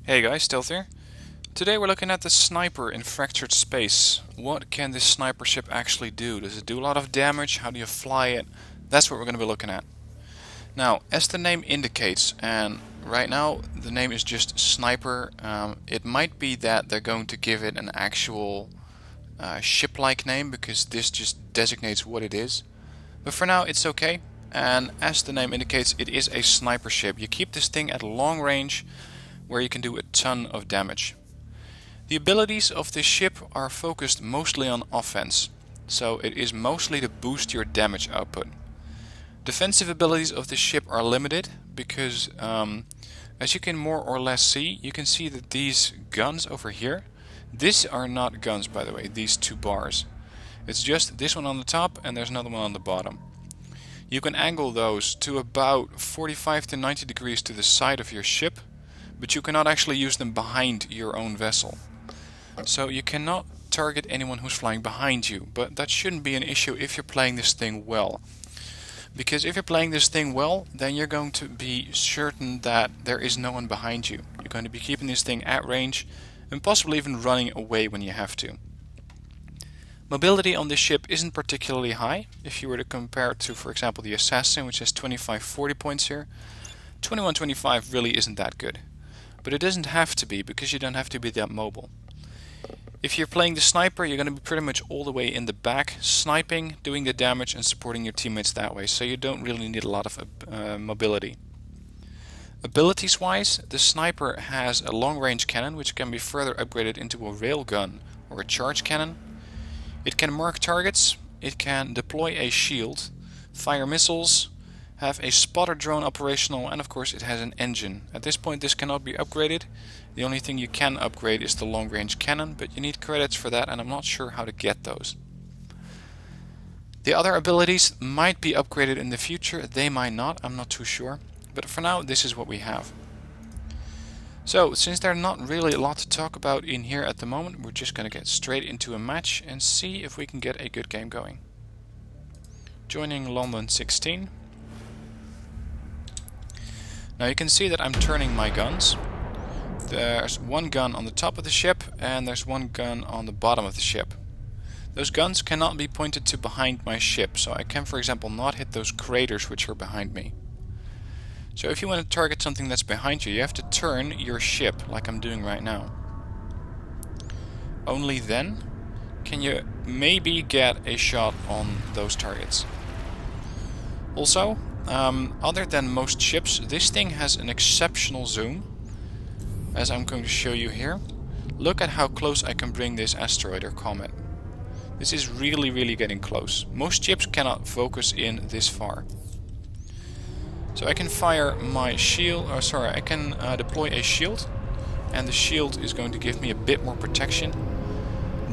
Hey guys, Stealth here. Today we're looking at the sniper in Fractured Space. What can this sniper ship actually do? Does it do a lot of damage? How do you fly it? That's what we're going to be looking at. Now, as the name indicates, and right now the name is just sniper, it might be that they're going to give it an actual ship-like name because this just designates what it is. But for now it's okay, and as the name indicates, it is a sniper ship. You keep this thing at long range where you can do a ton of damage. The abilities of this ship are focused mostly on offense, so it is mostly to boost your damage output. Defensive abilities of this ship are limited because as you can more or less see, you can see that these guns over here, these are not guns by the way, these two bars. It's just this one on the top and there's another one on the bottom. You can angle those to about 45 to 90 degrees to the side of your ship, but you cannot actually use them behind your own vessel. So you cannot target anyone who's flying behind you, but that shouldn't be an issue if you're playing this thing well. Because if you're playing this thing well, then you're going to be certain that there is no one behind you. You're going to be keeping this thing at range and possibly even running away when you have to. Mobility on this ship isn't particularly high. If you were to compare it to, for example, the Assassin, which has 25-40 points here, 21-25 really isn't that good. But it doesn't have to be, because you don't have to be that mobile. If you're playing the sniper, you're going to be pretty much all the way in the back, sniping, doing the damage and supporting your teammates that way, so you don't really need a lot of mobility. Abilities wise, the sniper has a long range cannon which can be further upgraded into a railgun or a charge cannon. It can mark targets, it can deploy a shield, fire missiles, have a spotter drone operational, and of course it has an engine. At this point this cannot be upgraded. The only thing you can upgrade is the long range cannon, but you need credits for that and I'm not sure how to get those. The other abilities might be upgraded in the future, they might not, I'm not too sure. But for now this is what we have. So since there's not really a lot to talk about in here at the moment, we're just going to get straight into a match and see if we can get a good game going. Joining London 16. Now you can see that I'm turning my guns. There's one gun on the top of the ship and there's one gun on the bottom of the ship. Those guns cannot be pointed to behind my ship, so I can for example not hit those craters which are behind me. So if you want to target something that's behind you, you have to turn your ship like I'm doing right now. Only then can you maybe get a shot on those targets. Also, other than most ships, this thing has an exceptional zoom, as I'm going to show you here. Look at how close I can bring this asteroid or comet. This is really getting close. Most ships cannot focus in this far. So I can fire my shield, or sorry, I can deploy a shield, and the shield is going to give me a bit more protection.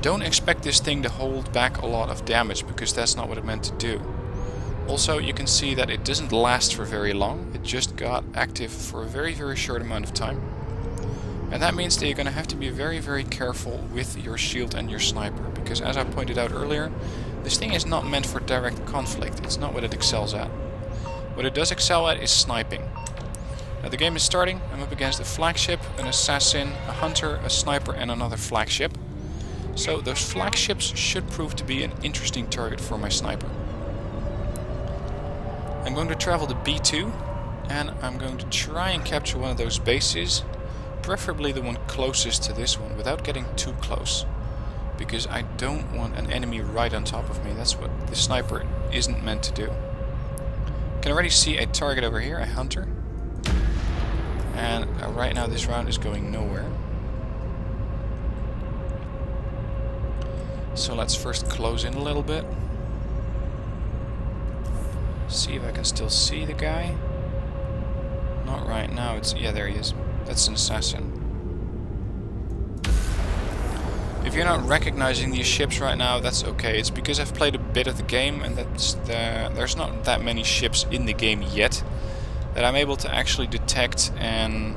Don't expect this thing to hold back a lot of damage, because that's not what it meant to do. Also, you can see that it doesn't last for very long. It just got active for a very short amount of time. And that means that you're going to have to be very careful with your shield and your sniper, because as I pointed out earlier, this thing is not meant for direct conflict. It's not what it excels at. What it does excel at is sniping. Now the game is starting. I'm up against a flagship, an assassin, a hunter, a sniper and another flagship. So those flagships should prove to be an interesting target for my sniper. I'm going to travel to B2 and I'm going to try and capture one of those bases, preferably the one closest to this one without getting too close, because I don't want an enemy right on top of me. That's what the sniper isn't meant to do. I can already see a target over here, a hunter, and right now this round is going nowhere. So let's first close in a little bit. See if I can still see the guy. Not right now. Yeah, there he is. That's an assassin. If you're not recognizing these ships right now, that's okay. It's because I've played a bit of the game and there's not that many ships in the game yet that I'm able to actually detect and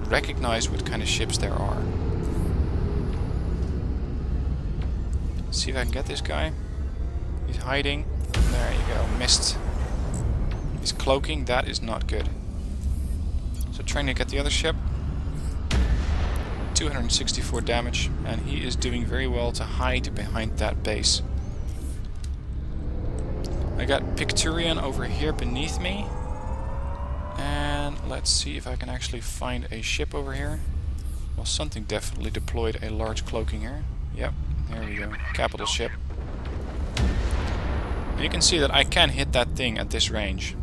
recognize what kind of ships there are. See if I can get this guy. He's hiding. There you go. Missed. He's cloaking. That is not good. So trying to get the other ship. 264 damage, and he is doing very well to hide behind that base. I got Picturian over here beneath me, and let's see if I can actually find a ship over here. Well, something definitely deployed a large cloaking here. Yep, there we go. Capital ship. And you can see that I can hit that thing at this range.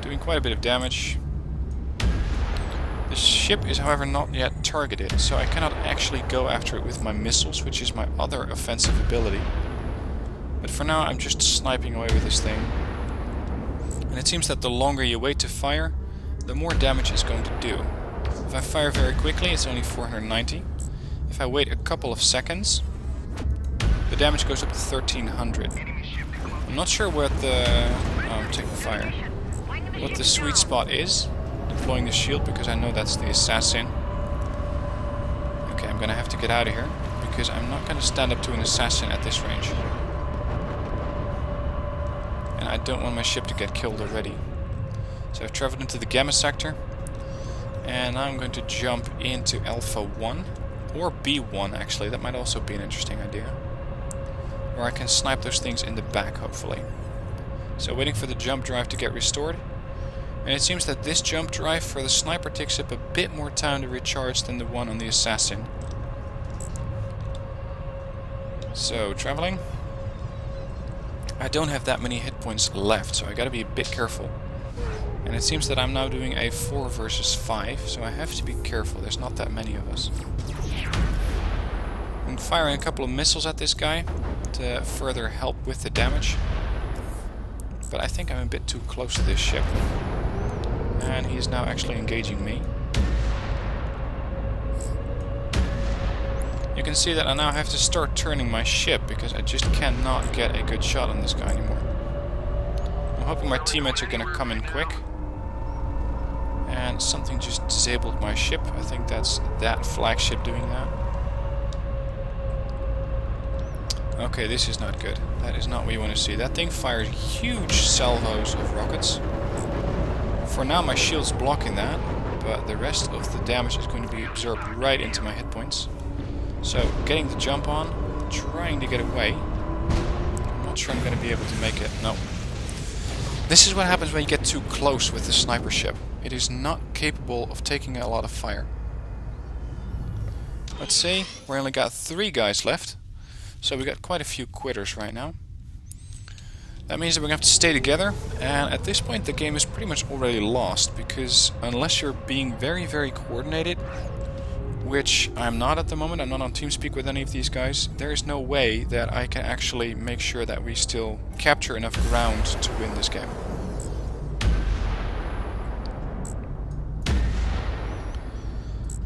Doing quite a bit of damage. The ship is, however, not yet targeted, so I cannot actually go after it with my missiles, which is my other offensive ability. But for now, I'm just sniping away with this thing. And it seems that the longer you wait to fire, the more damage it's going to do. If I fire very quickly, it's only 490. If I wait a couple of seconds, the damage goes up to 1300. I'm not sure what the... I'm taking fire. What the sweet spot is. Deploying the shield, because I know that's the assassin. Okay, I'm gonna have to get out of here, because I'm not gonna stand up to an assassin at this range. And I don't want my ship to get killed already. So I've traveled into the Gamma sector, and now I'm going to jump into Alpha 1, or B1 actually, that might also be an interesting idea. Or I can snipe those things in the back, hopefully. So waiting for the jump drive to get restored. And it seems that this jump drive for the sniper takes up a bit more time to recharge than the one on the assassin. So, traveling. I don't have that many hit points left, so I gotta be a bit careful. And it seems that I'm now doing a 4 versus 5, so I have to be careful, there's not that many of us. I'm firing a couple of missiles at this guy to further help with the damage. But I think I'm a bit too close to this ship. And he's now actually engaging me. You can see that I now have to start turning my ship because I just cannot get a good shot on this guy anymore. I'm hoping my teammates are gonna come in quick. And something just disabled my ship. I think that's that flagship doing that. Okay, this is not good. That is not what you want to see. That thing fires huge salvos of rockets. For now my shield's blocking that, but the rest of the damage is going to be absorbed right into my hit points. So, getting the jump on, trying to get away. I'm not sure I'm going to be able to make it. No. This is what happens when you get too close with the sniper ship. It is not capable of taking a lot of fire. Let's see, we only got 3 guys left. So we got quite a few quitters right now. That means that we're going to have to stay together, and at this point the game is pretty much already lost, because unless you're being very, very coordinated, which I'm not at the moment, I'm not on TeamSpeak with any of these guys, there is no way that I can actually make sure that we still capture enough ground to win this game.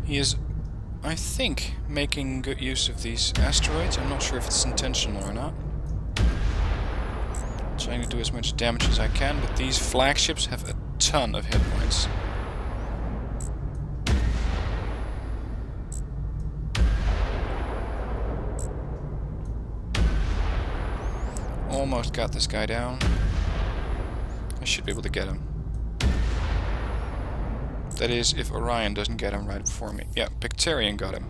He is, I think, making good use of these asteroids. I'm not sure if it's intentional or not. Trying to do as much damage as I can, but these flagships have a ton of hit points. Almost got this guy down. I should be able to get him. That is, if Orion doesn't get him right before me. Yeah, Picturian got him.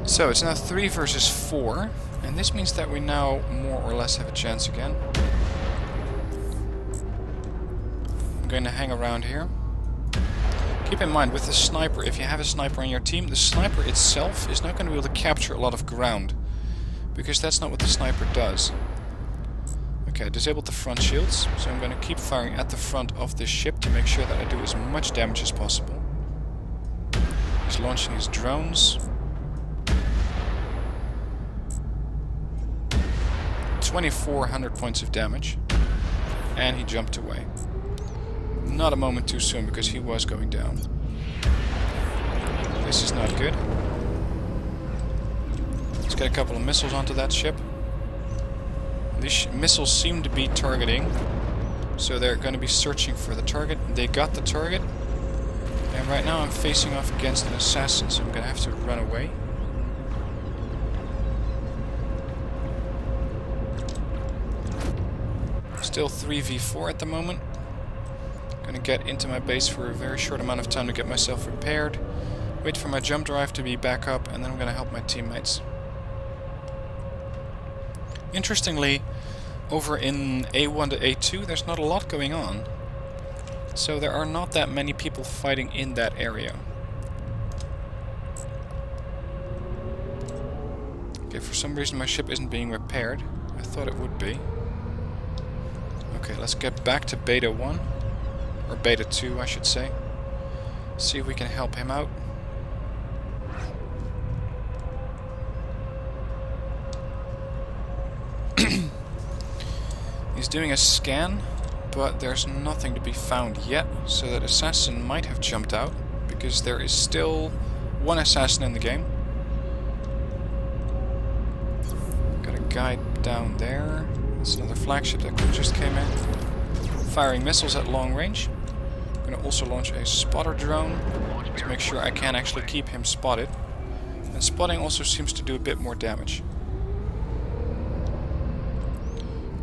So it's now 3 versus 4, and this means that we now more or less have a chance again. I'm going to hang around here. Keep in mind, with the sniper, if you have a sniper on your team, the sniper itself is not going to be able to capture a lot of ground, because that's not what the sniper does. Okay, I disabled the front shields, so I'm going to keep firing at the front of this ship to make sure that I do as much damage as possible. He's launching his drones. 2,400 points of damage, and he jumped away. Not a moment too soon, because he was going down. This is not good. Let's get a couple of missiles onto that ship. These missiles seem to be targeting, so they're going to be searching for the target. They got the target, and right now I'm facing off against an assassin, so I'm going to have to run away. Still 3v4 at the moment. Going going to get into my base for a very short amount of time to get myself repaired, wait for my jump drive to be back up, and then I'm going to help my teammates. Interestingly, over in A1 to A2 there's not a lot going on. So there are not that many people fighting in that area. Okay, for some reason my ship isn't being repaired. I thought it would be. Okay, let's get back to Beta 1. Or Beta 2, I should say. See if we can help him out. He's doing a scan, but there's nothing to be found yet, so that assassin might have jumped out, because there is still one assassin in the game. Got a guy down there. That's another flagship that just came in. Firing missiles at long range. I'm going to also launch a spotter drone to make sure I can actually keep him spotted. And spotting also seems to do a bit more damage.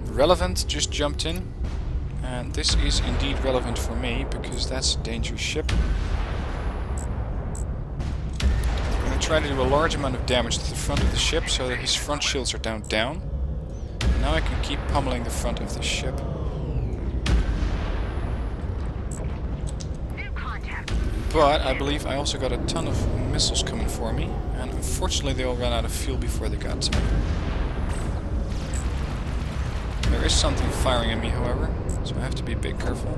Relevant just jumped in. And this is indeed relevant for me, because that's a dangerous ship. I'm going to try to do a large amount of damage to the front of the ship so that his front shields are down. Now I can keep pummeling the front of the ship. But I believe I also got a ton of missiles coming for me, and unfortunately they all ran out of fuel before they got to me. There is something firing at me, however, so I have to be a bit careful.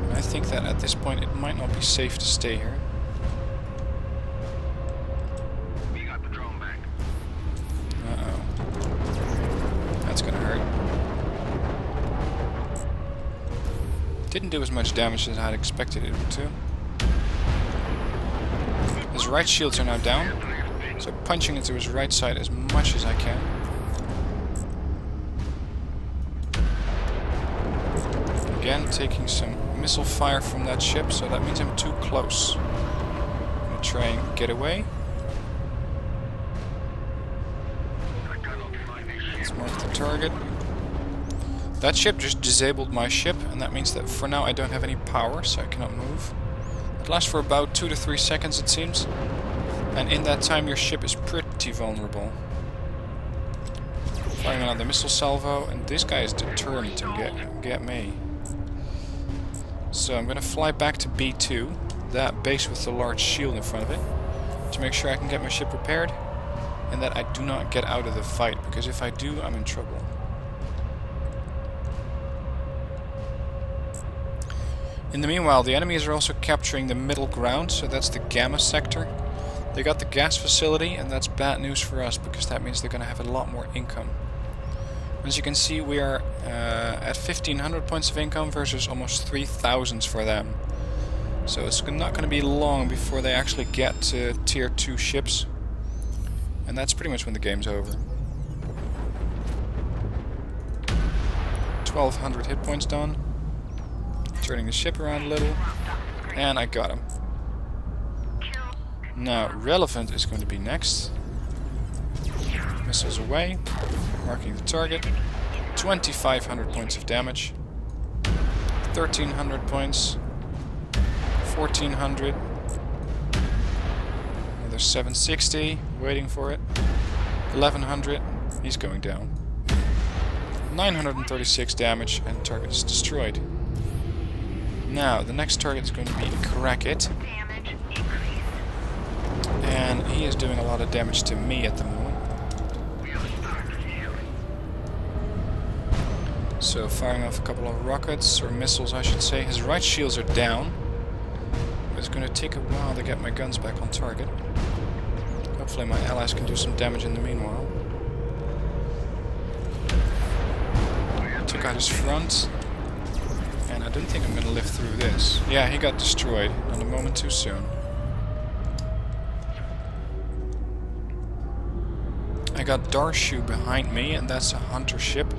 And I think that at this point it might not be safe to stay here. We got the drone back. Uh-oh. That's gonna hurt. Didn't do as much damage as I had expected it to. His right shields are now down, so punching into his right side as much as I can. Again, taking some missile fire from that ship, so that means I'm too close. I'm gonna try and get away. Let's mark the target. That ship just disabled my ship, and that means that for now I don't have any power, so I cannot move. It lasts for about 2 to 3 seconds, it seems. And in that time your ship is pretty vulnerable. Firing another missile salvo, and this guy is determined to get me. So I'm gonna fly back to B2, that base with the large shield in front of it, to make sure I can get my ship repaired, and that I do not get out of the fight, because if I do, I'm in trouble. In the meanwhile, the enemies are also capturing the middle ground, so that's the Gamma sector. They got the gas facility, and that's bad news for us, because that means they're going to have a lot more income. As you can see, we are at 1500 points of income versus almost 3000 for them. So it's not going to be long before they actually get to tier 2 ships. And that's pretty much when the game's over. 1200 hit points done. Turning the ship around a little, and I got him. Now, Relevant is going to be next. Missiles away, marking the target. 2500 points of damage. 1300 points. 1400. Another 760, waiting for it. 1100, he's going down. 936 damage, and target is destroyed. Now, the next target is going to be Crackit. And he is doing a lot of damage to me at the moment. So, firing off a couple of rockets, or missiles I should say. His right shields are down. But it's going to take a while to get my guns back on target. Hopefully my allies can do some damage in the meanwhile. Took out his front. And I don't think I'm going to live through this. Yeah, he got destroyed. Not a moment too soon. I got Darshu behind me, and that's a hunter ship.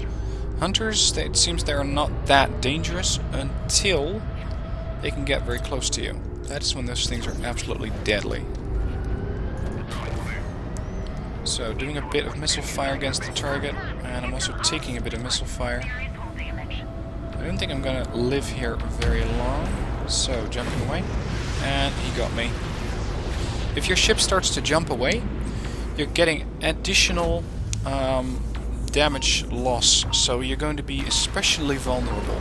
Hunters, it seems they are not that dangerous until they can get very close to you. That's when those things are absolutely deadly. So, doing a bit of missile fire against the target, and I'm also taking a bit of missile fire. think I'm gonna live here very long. So, jumping away. And he got me. If your ship starts to jump away, you're getting additional damage loss. So you're going to be especially vulnerable.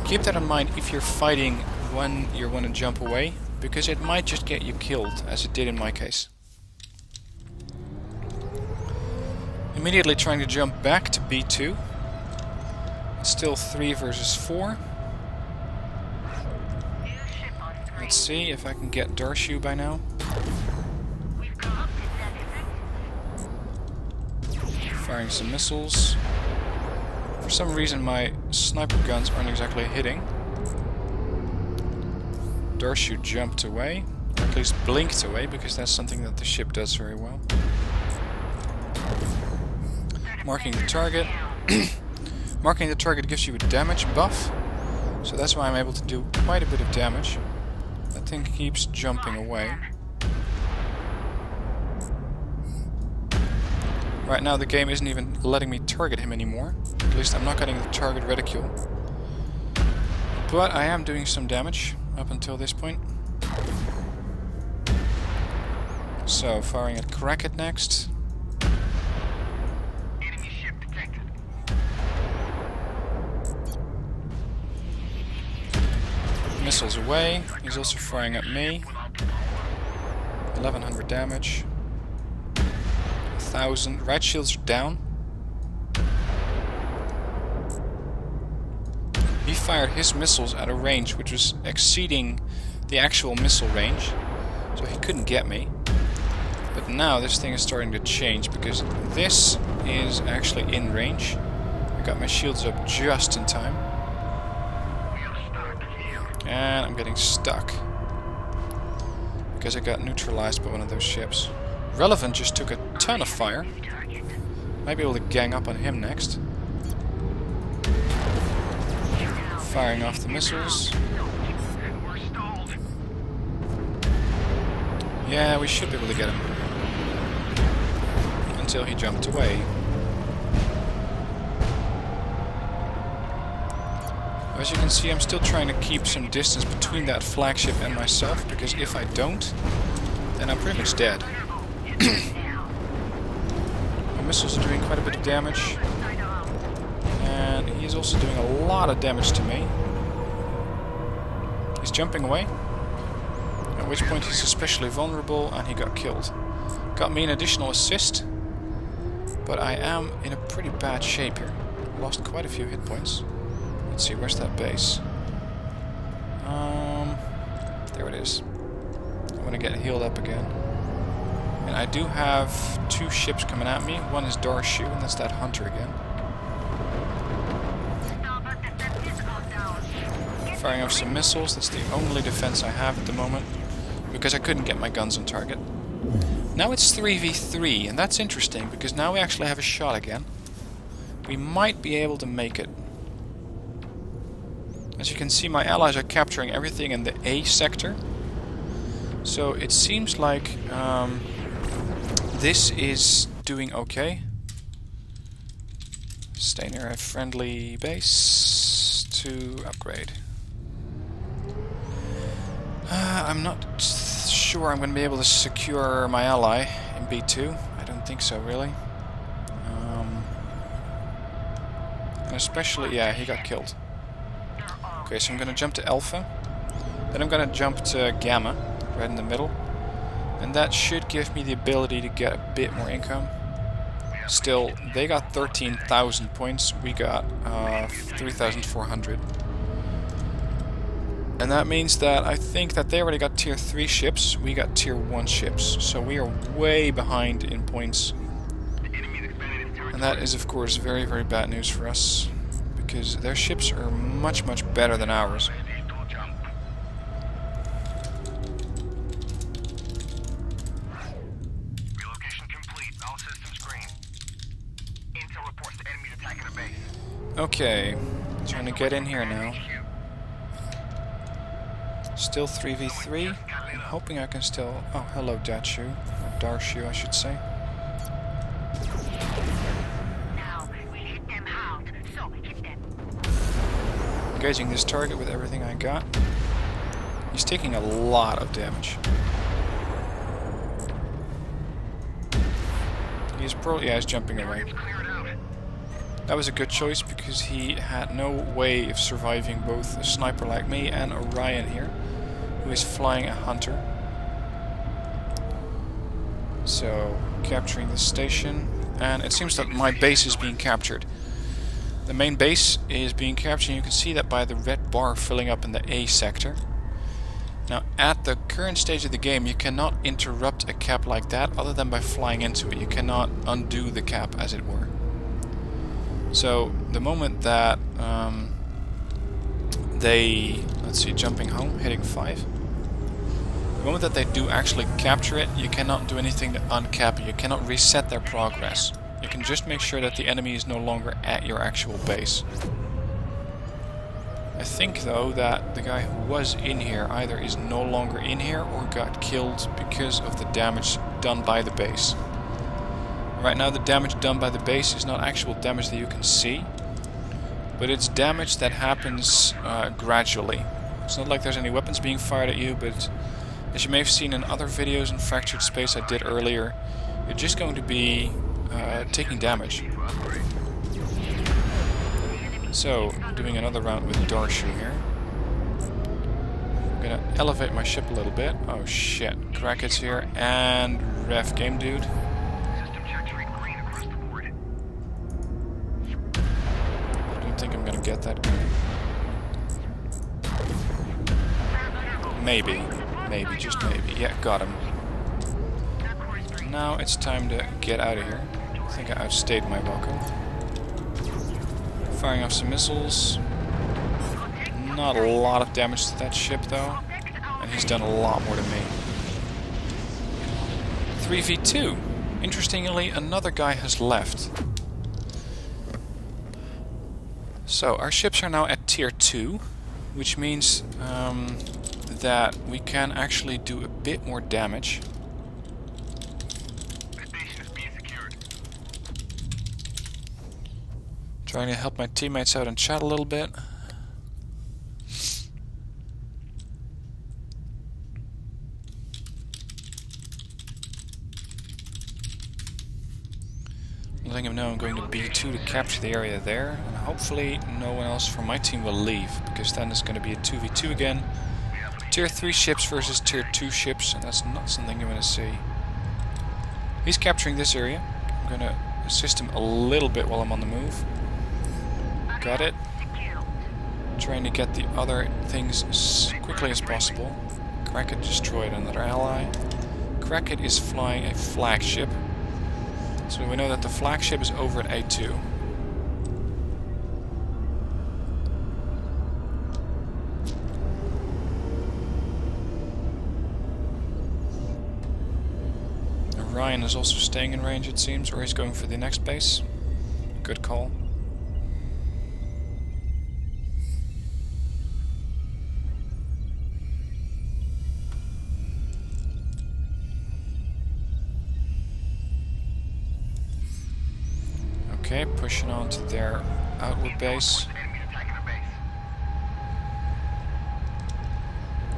Keep that in mind if you're fighting when you want to jump away, because it might just get you killed, as it did in my case. Immediately trying to jump back to B2. It's still 3 versus 4. Let's see if I can get Darshu by now. Firing some missiles. For some reason my sniper guns aren't exactly hitting. Darshu jumped away, or at least blinked away, because that's something that the ship does very well. Marking the target. Marking the target gives you a damage buff, so that's why I'm able to do quite a bit of damage. That thing keeps jumping away. Right now the game isn't even letting me target him anymore. At least I'm not getting the target reticule. But I am doing some damage up until this point. So, firing at Kraken next. Enemy ship detected. Missiles away. He's also firing at me. 1100 damage. 1000. Right shields are down. He fired his missiles at a range which was exceeding the actual missile range, so he couldn't get me. But now this thing is starting to change, because this is actually in range. I got my shields up just in time. And I'm getting stuck, because I got neutralized by one of those ships. Relevant just took a ton of fire. Might be able to gang up on him next. Firing off the missiles. Yeah, we should be able to get him. Until he jumped away. As you can see, I'm still trying to keep some distance between that flagship and myself, because if I don't, then I'm pretty much dead. My missiles are doing quite a bit of damage. And he's also doing a lot of damage to me. He's jumping away, at which point he's especially vulnerable, and he got killed. Got me an additional assist, but I am in a pretty bad shape here. Lost quite a few hit points. Let's see, where's that base? There it is. I'm gonna get healed up again. And I do have 2 ships coming at me. One is Darshu, and that's that hunter again. Firing off some missiles. That's the only defense I have at the moment, because I couldn't get my guns on target. Now it's 3v3, and that's interesting, because now we actually have a shot again. We might be able to make it. As you can see, my allies are capturing everything in the A sector. So it seems like this is doing okay. Stay near a friendly base to upgrade. I'm not sure I'm going to be able to secure my ally in B2. I don't think so, really. And especially, yeah, he got killed. Okay, so I'm going to jump to Alpha. Then I'm going to jump to Gamma, right in the middle. And that should give me the ability to get a bit more income. Still, they got 13,000 points. We got 3,400. And that means that I think that they already got tier 3 ships. We got tier 1 ships. So we are way behind in points. And that is, of course, very, very bad news for us, because their ships are much, much better than ours. Relocation complete. All systems green. Intel reports the enemies attacking the base. Okay, trying to get in here now. Still 3v3. I'm hoping I can still... Oh, hello, Darshu. Or Darshu, I should say. engaging this target with everything I got. He's taking a lot of damage. He's probably, yeah, he's jumping away. That was a good choice because he had no way of surviving both a sniper like me and Orion here, who is flying a hunter. So, capturing the station, and it seems that my base is being captured. The main base is being captured, and you can see that by the red bar filling up in the A sector. Now, at the current stage of the game, you cannot interrupt a cap like that other than by flying into it. You cannot undo the cap, as it were. So, the moment that let's see, jumping home, hitting 5. The moment that they do actually capture it, you cannot do anything to uncap it. You cannot reset their progress. You can just make sure that the enemy is no longer at your actual base. I think, though, that the guy who was in here either is no longer in here or got killed because of the damage done by the base. Right now, the damage done by the base is not actual damage that you can see, but it's damage that happens gradually. It's not like there's any weapons being fired at you, but as you may have seen in other videos in Fractured Space I did earlier, you're just going to be taking damage. So, doing another round with Darshu here. I'm gonna elevate my ship a little bit. Oh shit, Crackett's here, and Ref Game Dude. I don't think I'm gonna get that guy. Maybe, just maybe. Yeah, got him. Now it's time to get out of here. I think I outstayed my welcome. Firing off some missiles. Not a lot of damage to that ship though. And he's done a lot more than me. 3v2. Interestingly, another guy has left. So, our ships are now at tier 2, which means that we can actually do a bit more damage. Trying to help my teammates out in chat a little bit. Letting him know I'm going to B2 to capture the area there, and hopefully no one else from my team will leave, because then it's going to be a 2v2 again. Tier 3 ships versus tier 2 ships, and that's not something you want to see. He's capturing this area. I'm going to assist him a little bit while I'm on the move. Got it. Trying to get the other things as quickly as possible. Crackett destroyed another ally. Crackett is flying a flagship. So we know that the flagship is over at A2. Orion is also staying in range, it seems, or he's going for the next base. Good call. Okay, pushing on to their outward base.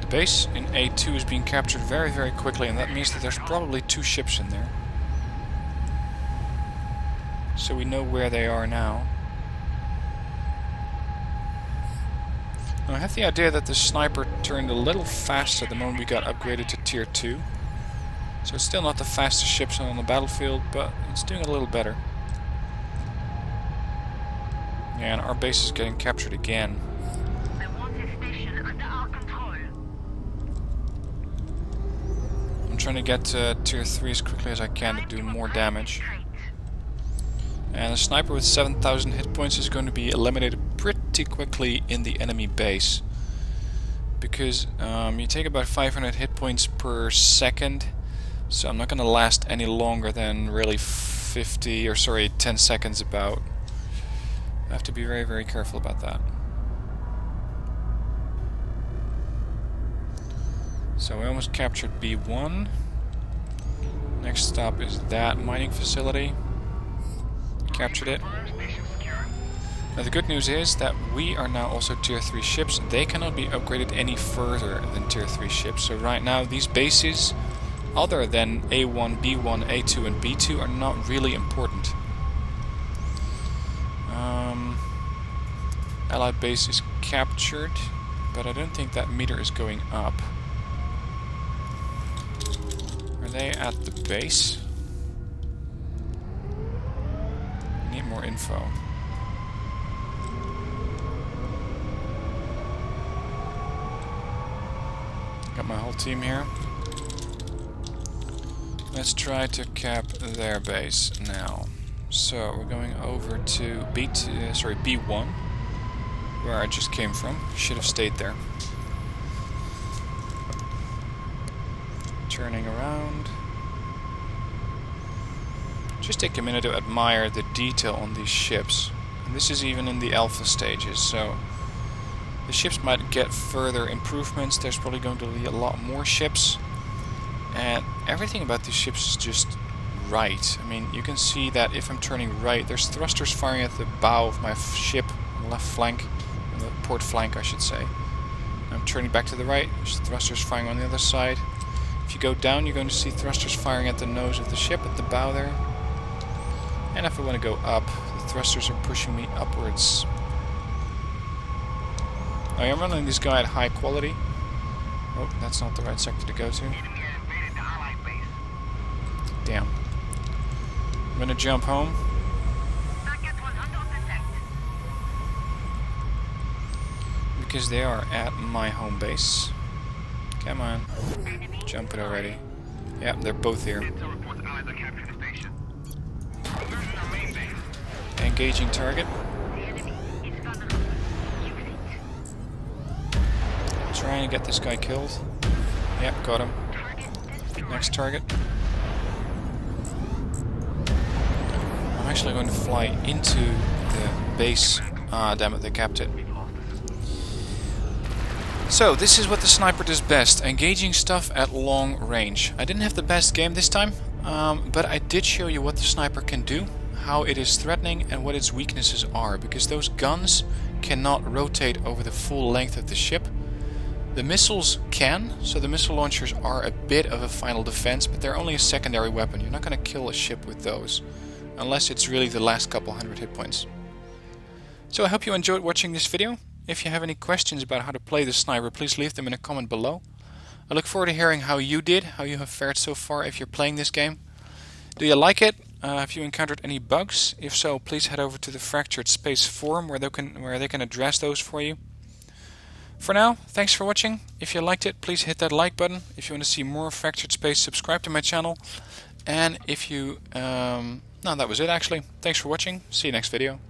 The base in A2 is being captured very, very quickly, and that means that there's probably 2 ships in there. So we know where they are now. Now I have the idea that the sniper turned a little faster the moment we got upgraded to tier 2. So it's still not the fastest ships on the battlefield, but it's doing a little better. And our base is getting captured again. I'm trying to get to tier 3 as quickly as I can to do more damage. And a sniper with 7,000 hit points is going to be eliminated pretty quickly in the enemy base. Because you take about 500 hit points per second. So I'm not going to last any longer than really 10 seconds about. I have to be very, very careful about that. So we almost captured B1. Next stop is that mining facility. Captured it. Now the good news is that we are now also tier 3 ships. They cannot be upgraded any further than tier 3 ships. So right now these bases, other than A1, B1, A2 and B2, are not really important. Allied base is captured, but I don't think that meter is going up. Are they at the base? Need more info. Got my whole team here. Let's try to cap their base now. So we're going over to B1, where I just came from. Should have stayed there. Turning around. Just take a minute to admire the detail on these ships. And this is even in the alpha stages, so the ships might get further improvements. There's probably going to be a lot more ships. And everything about these ships is just right. I mean, you can see that if I'm turning right, there's thrusters firing at the bow of my ship, on the left flank, on the port flank I should say. I'm turning back to the right, there's thrusters firing on the other side. If you go down, you're going to see thrusters firing at the nose of the ship, at the bow there. And if I want to go up, the thrusters are pushing me upwards. Now I'm running this guy at high quality. Oh, that's not the right sector to go to. Damn. I'm gonna jump home. Because they are at my home base. Come on. Jump it already. Yeah, they're both here. Engaging target. Trying to get this guy killed. Yep, got him. Next target. I'm actually going to fly into the base. Ah, damn it, they capped it. So, this is what the sniper does best. Engaging stuff at long range. I didn't have the best game this time, but I did show you what the sniper can do, how it is threatening, and what its weaknesses are, because those guns cannot rotate over the full length of the ship. The missiles can, so the missile launchers are a bit of a final defense, but they're only a secondary weapon. You're not going to kill a ship with those, unless it's really the last couple hundred hit points. So I hope you enjoyed watching this video. If you have any questions about how to play the sniper, please leave them in a comment below. I look forward to hearing how you did, how you have fared so far if you're playing this game. Do you like it? Have you encountered any bugs? If so, please head over to the Fractured Space forum where they can address those for you. For now, thanks for watching. If you liked it, please hit that like button. If you want to see more Fractured Space, subscribe to my channel. And if you... no, that was it actually. Thanks for watching. See you next video.